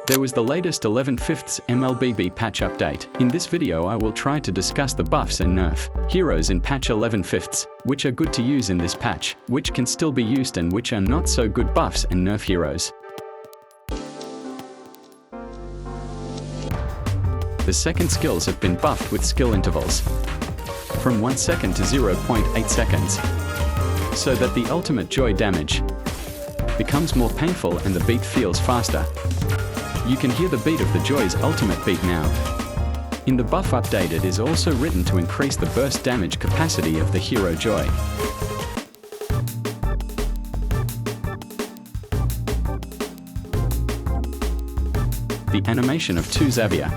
There was the latest 11/5 mlbb patch update. In this video I will try to discuss the buffs and nerf heroes in patch 11/5, which are good to use in this patch, which can still be used and which are not so good buffs and nerf heroes. The second skills have been buffed with skill intervals from 1 second to 0.8 seconds, so that the ultimate joy damage becomes more painful and the beat feels faster. You can hear the beat of the Joy's ultimate beat now. In the buff update it is also written to increase the burst damage capacity of the hero Joy. The animation of 2 Xavier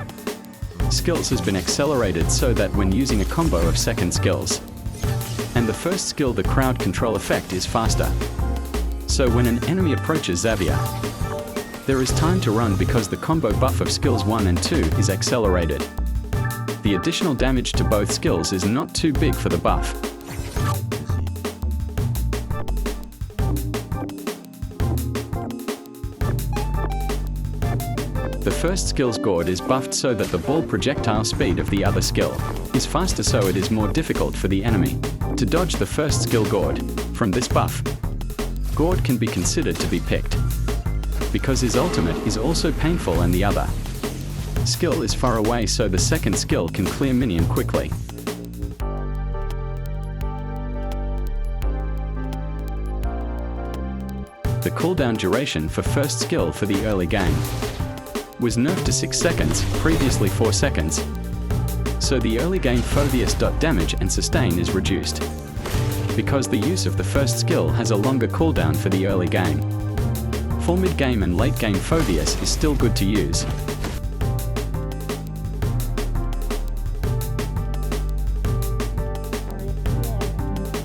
skills has been accelerated so that when using a combo of second skills and the first skill, the crowd control effect is faster. So when an enemy approaches Xavier, there is time to run because the combo buff of skills 1 and 2 is accelerated. The additional damage to both skills is not too big for the buff. The first skill's Gord is buffed so that the ball projectile speed of the other skill is faster, so it is more difficult for the enemy to dodge the first skill Gord. From this buff, Gord can be considered to be picked because his ultimate is also painful and the other skill is far away, so the second skill can clear minion quickly. The cooldown duration for first skill for the early game was nerfed to 6 seconds, previously 4 seconds. So the early game Phoveus damage and sustain is reduced because the use of the first skill has a longer cooldown for the early game. Full mid-game and late-game Phoveus is still good to use.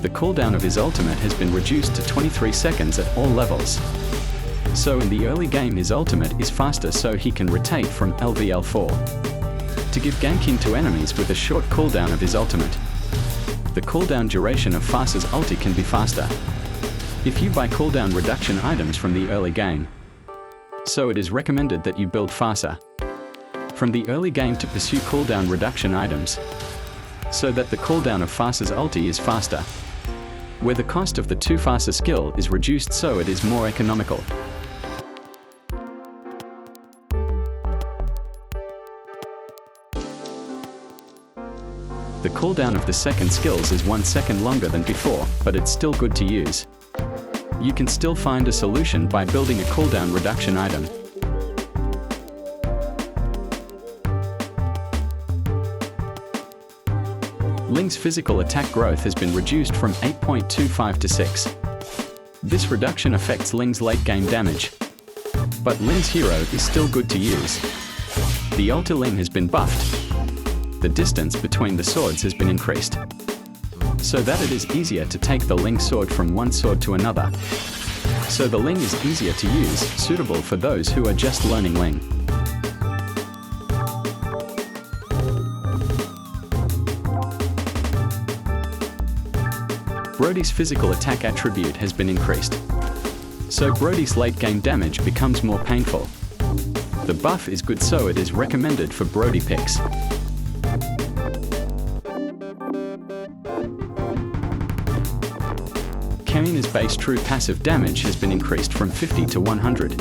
The cooldown of his ultimate has been reduced to 23 seconds at all levels. So in the early game his ultimate is faster, so he can rotate from LVL4 to give ganking to enemies with a short cooldown of his ultimate. The cooldown duration of Pharsa's ulti can be faster if you buy cooldown reduction items from the early game. So it is recommended that you build Pharsa from the early game to pursue cooldown reduction items, so that the cooldown of Pharsa's ulti is faster, where the cost of the 2 Pharsa skill is reduced, so it is more economical. The cooldown of the second skills is 1 second longer than before, but it's still good to use. You can still find a solution by building a cooldown reduction item. Ling's physical attack growth has been reduced from 8.25 to 6. This reduction affects Ling's late game damage, but Ling's hero is still good to use. The ulti Ling has been buffed. The distance between the swords has been increased, so that it is easier to take the Ling sword from one sword to another. So the Ling is easier to use, suitable for those who are just learning Ling. Brody's physical attack attribute has been increased, so Brody's late game damage becomes more painful. The buff is good, so it is recommended for Brody picks. Karina's base true passive damage has been increased from 50 to 100.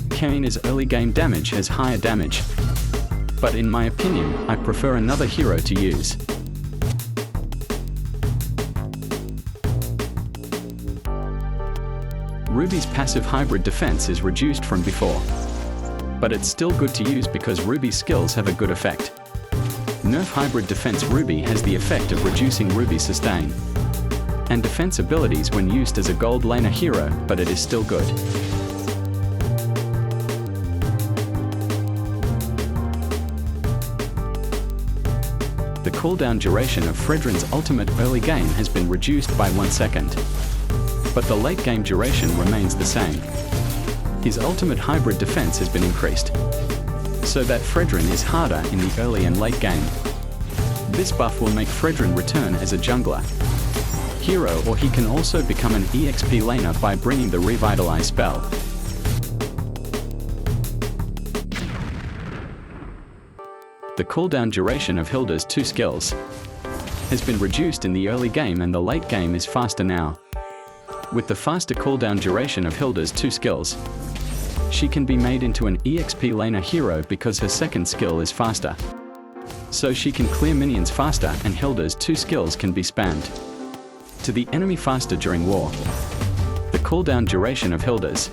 Karina's early game damage has higher damage, but in my opinion, I prefer another hero to use. Ruby's passive hybrid defense is reduced from before, but it's still good to use because Ruby's skills have a good effect. Nerf hybrid defense Ruby has the effect of reducing Ruby's sustain and defense abilities when used as a gold laner hero, but it is still good. The cooldown duration of Fredrinn's ultimate early game has been reduced by 1 second, but the late game duration remains the same. His ultimate hybrid defense has been increased, so that Fredrinn is harder in the early and late game. This buff will make Fredrinn return as a jungler hero, or he can also become an EXP laner by bringing the Revitalize spell. The cooldown duration of Hilda's 2 skills has been reduced in the early game and the late game is faster now. With the faster cooldown duration of Hilda's 2 skills, she can be made into an EXP laner hero because her second skill is faster. So she can clear minions faster and Hilda's 2 skills can be spammed to the enemy faster during war. The cooldown duration of Hilda's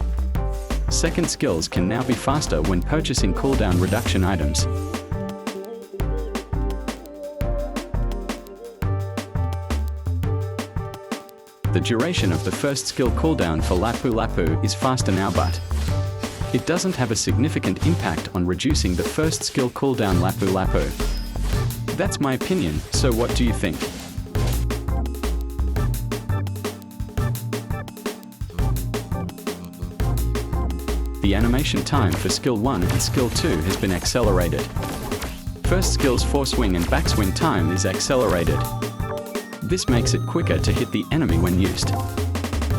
second skills can now be faster when purchasing cooldown reduction items. The duration of the first skill cooldown for Lapu-Lapu is faster now, but it doesn't have a significant impact on reducing the first skill cooldown Lapu-Lapu. That's my opinion, so what do you think? The animation time for skill 1 and skill 2 has been accelerated. First skill's foreswing and backswing time is accelerated. This makes it quicker to hit the enemy when used.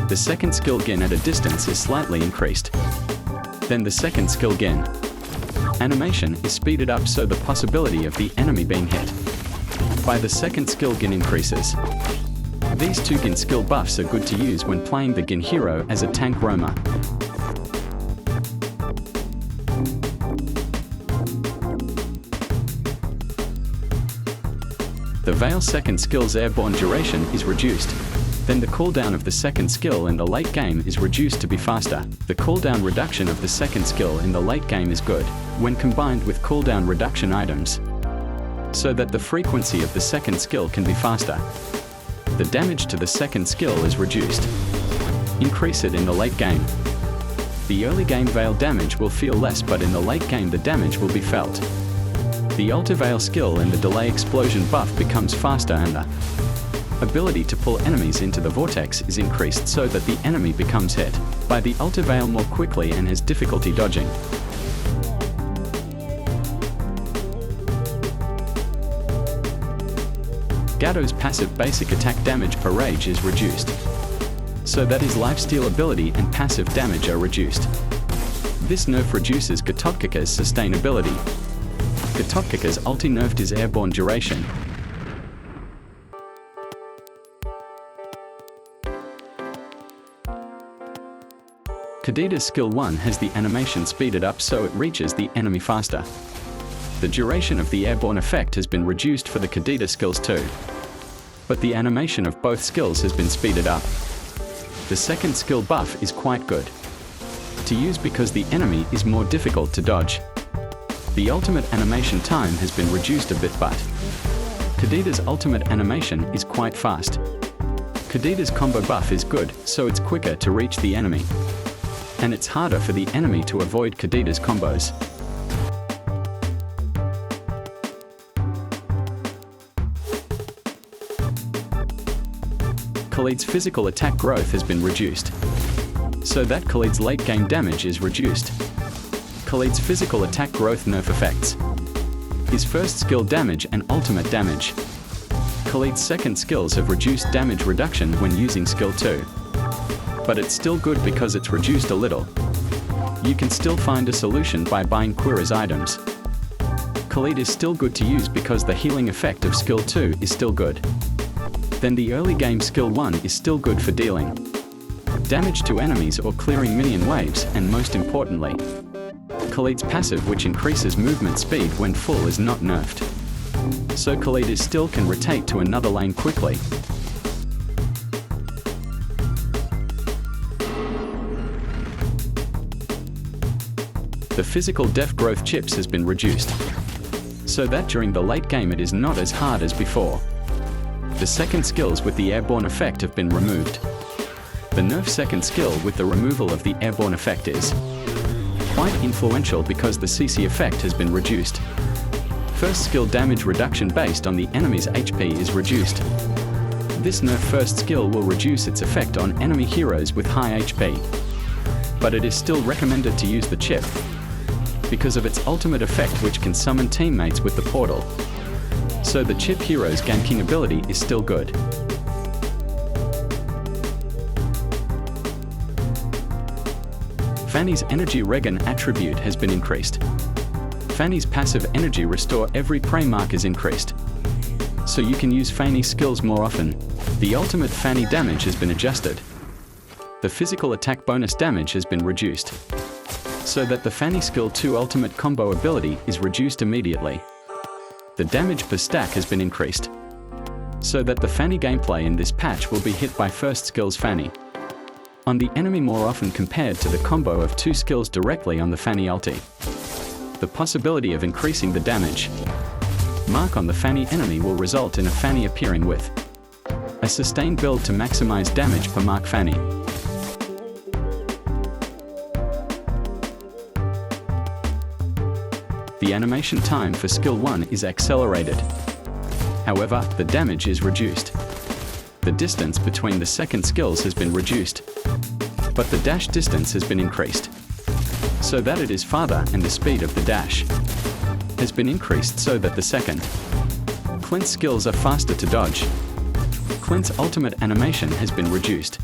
The second skill gain at a distance is slightly increased. Then the second skill gain animation is speeded up so the possibility of the enemy being hit by the second skill gain increases. These 2 gain skill buffs are good to use when playing the gain hero as a tank roamer. The Vale second skill's airborne duration is reduced. Then the cooldown of the second skill in the late game is reduced to be faster. The cooldown reduction of the second skill in the late game is good when combined with cooldown reduction items, so that the frequency of the second skill can be faster. The damage to the second skill is reduced. Increase it in the late game. The early game Vale damage will feel less, but in the late game the damage will be felt. The Alter Vale skill and the delay explosion buff becomes faster and the ability to pull enemies into the vortex is increased so that the enemy becomes hit by the Alter Vale more quickly and has difficulty dodging. Gato's passive basic attack damage per rage is reduced, so that his lifesteal ability and passive damage are reduced. This nerf reduces Gatotkaca's sustainability. Gatotkaca's ulti nerfed his airborne duration. Kadita's skill 1 has the animation speeded up so it reaches the enemy faster. The duration of the airborne effect has been reduced for the Kadita skills too, but the animation of both skills has been speeded up. The second skill buff is quite good to use because the enemy is more difficult to dodge. The ultimate animation time has been reduced a bit, but Kadita's ultimate animation is quite fast. Kadita's combo buff is good, so it's quicker to reach the enemy, and it's harder for the enemy to avoid Kadita's combos. Khaleed's physical attack growth has been reduced, so that Khaleed's late game damage is reduced. Khaleed's physical attack growth nerf effects: his first skill damage and ultimate damage. Khaleed's second skills have reduced damage reduction when using skill 2. But it's still good because it's reduced a little. You can still find a solution by buying Quira's items. Khaleed is still good to use because the healing effect of skill 2 is still good. Then the early game skill 1 is still good for dealing damage to enemies or clearing minion waves, and most importantly, Khaleed's passive, which increases movement speed when full, is not nerfed. So Khaleed is still can rotate to another lane quickly. The physical def growth chips has been reduced, so that during the late game it is not as hard as before. The second skills with the airborne effect have been removed. The nerf second skill with the removal of the airborne effect is quite influential because the CC effect has been reduced. First skill damage reduction based on the enemy's HP is reduced. This nerf first skill will reduce its effect on enemy heroes with high HP. But it is still recommended to use the chip because of its ultimate effect, which can summon teammates with the portal. So the chip hero's ganking ability is still good. Fanny's energy regen attribute has been increased, Fanny's passive energy restore every prey mark is increased, so you can use Fanny skills more often. The ultimate Fanny damage has been adjusted. The physical attack bonus damage has been reduced, so that the Fanny skill 2 ultimate combo ability is reduced immediately. The damage per stack has been increased, so that the Fanny gameplay in this patch will be hit by first skills Fanny on the enemy more often compared to the combo of 2 skills directly on the Fanny ulti. The possibility of increasing the damage mark on the Fanny enemy will result in a Fanny appearing with a sustained build to maximize damage per mark Fanny. The animation time for skill 1 is accelerated. However, the damage is reduced. The distance between the second skills has been reduced, but the dash distance has been increased, so that it is farther, and the speed of the dash has been increased so that the second Clint's skills are faster to dodge. Clint's ultimate animation has been reduced,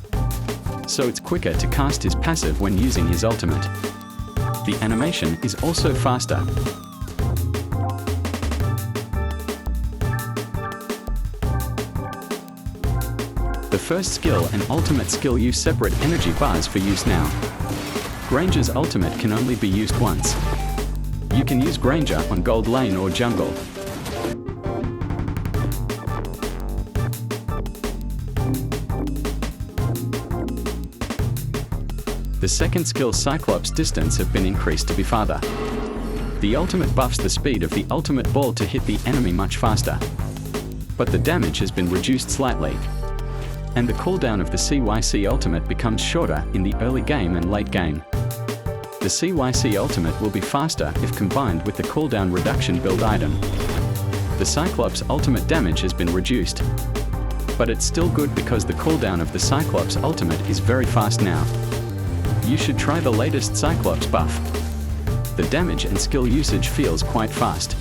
so it's quicker to cast his passive when using his ultimate. The animation is also faster. The first skill and ultimate skill use separate energy bars for use now. Granger's ultimate can only be used once. You can use Granger on gold lane or jungle. The second skill Cyclops distance have been increased to be farther. The ultimate buffs the speed of the ultimate ball to hit the enemy much faster, but the damage has been reduced slightly. And the cooldown of the CYC ultimate becomes shorter in the early game and late game. The CYC ultimate will be faster if combined with the cooldown reduction build item. The Cyclops ultimate damage has been reduced, but it's still good because the cooldown of the Cyclops ultimate is very fast now. You should try the latest Cyclops buff. The damage and skill usage feels quite fast.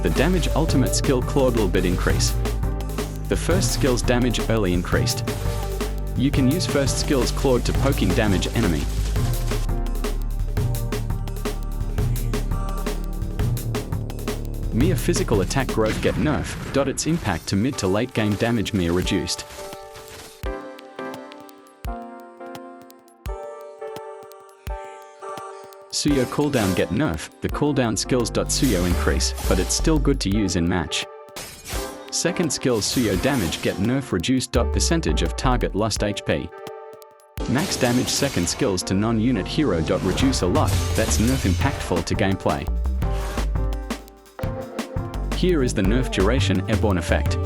The damage ultimate skill Claude will bit increase. The first skill's damage early increased. You can use first skills Claude to poking damage enemy. Miya physical attack growth get nerf. Its impact to mid to late game damage Miya reduced. Suyou cooldown get nerf. The cooldown skills Suyou increase, but it's still good to use in match. Second skills Suyou damage get nerf reduced. Percentage of target lost HP. Max damage second skills to non-unit hero. Reduce a lot. That's nerf impactful to gameplay. Here is the nerf duration airborne effect.